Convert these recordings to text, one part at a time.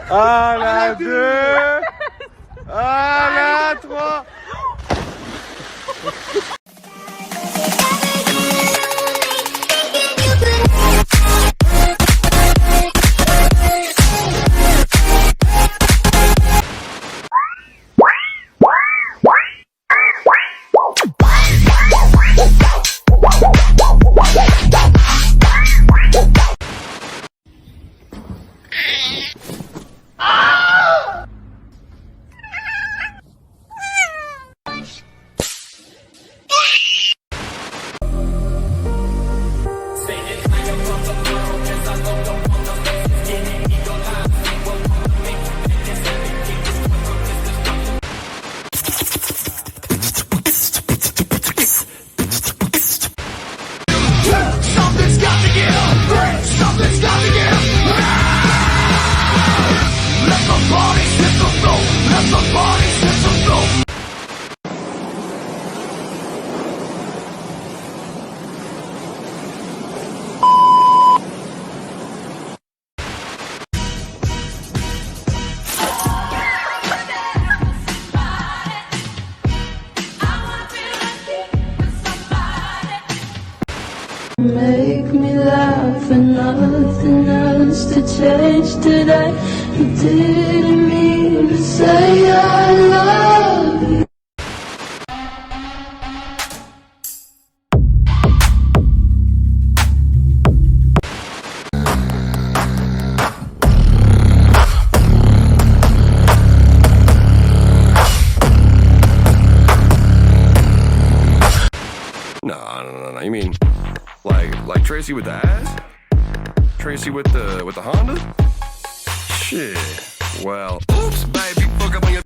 À la 2. À la 3. Make me laugh and nothing else to change today. You didn't mean to say I love you. No. You mean like Tracy with the ass? Tracy with the Honda? Shit. Well, oops, baby, fuck up on your.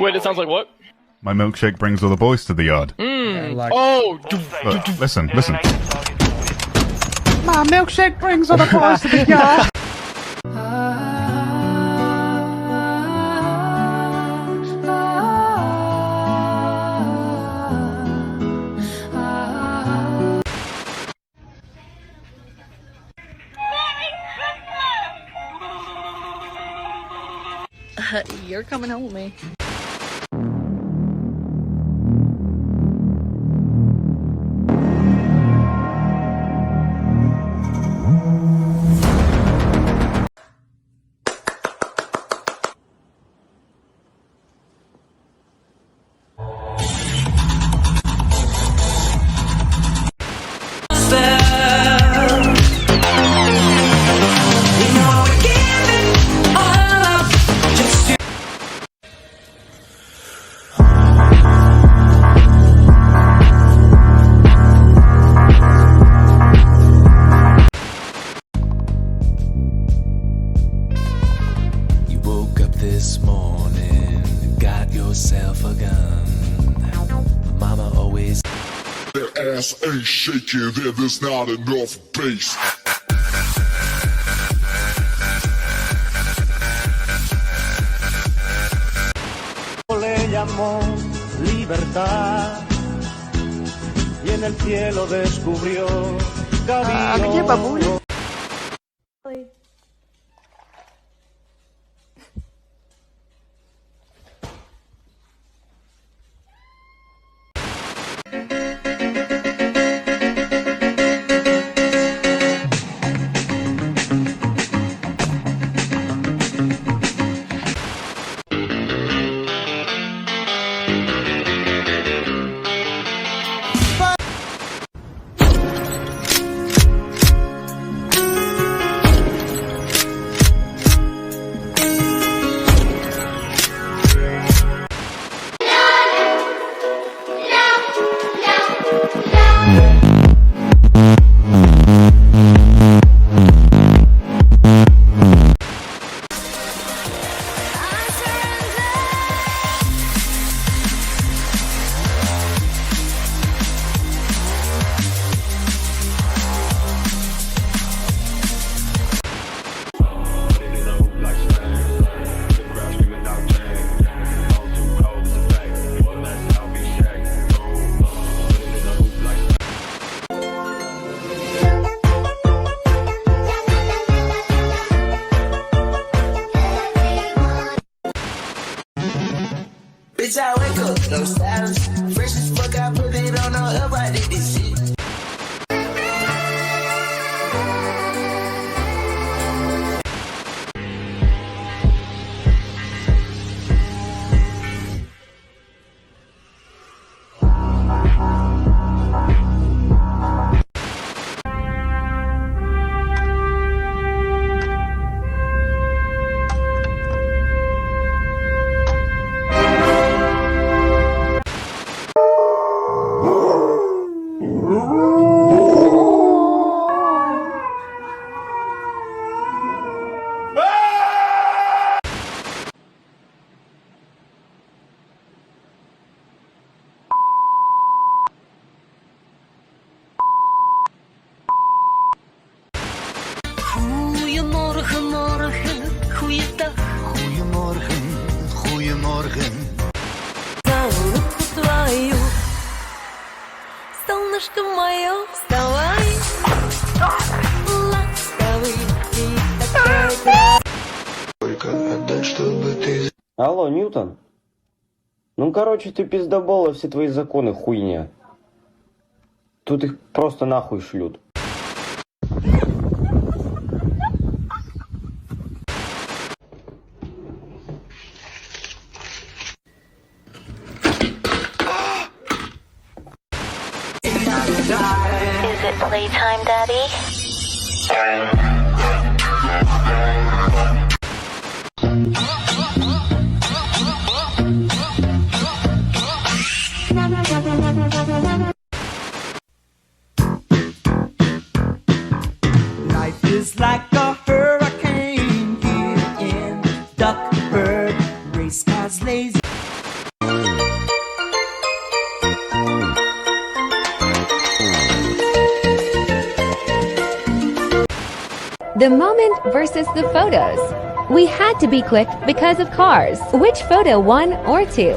Wait, it sounds like what? My milkshake brings all the boys to the yard. Oh! Look, listen. My milkshake brings all the boys to the yard. You're coming home with me. This morning, got yourself a gun. Mama always. Their ass ain't shaking, there's not enough bass. Le llamó libertad y en el cielo descubrió cabello. солнышко мое, вставай. Ласковый и такой. Только отдай, чтобы ты... Алло, Ньютон? Ну, короче, ты пиздобола, все твои законы хуйня. Тут их просто нахуй шлют. Is it playtime, Daddy? Life is like a hurricane here in Duckburg. Race cars lazy. The moment versus the photos. We had to be clicked because of cars. Which photo, 1 or 2?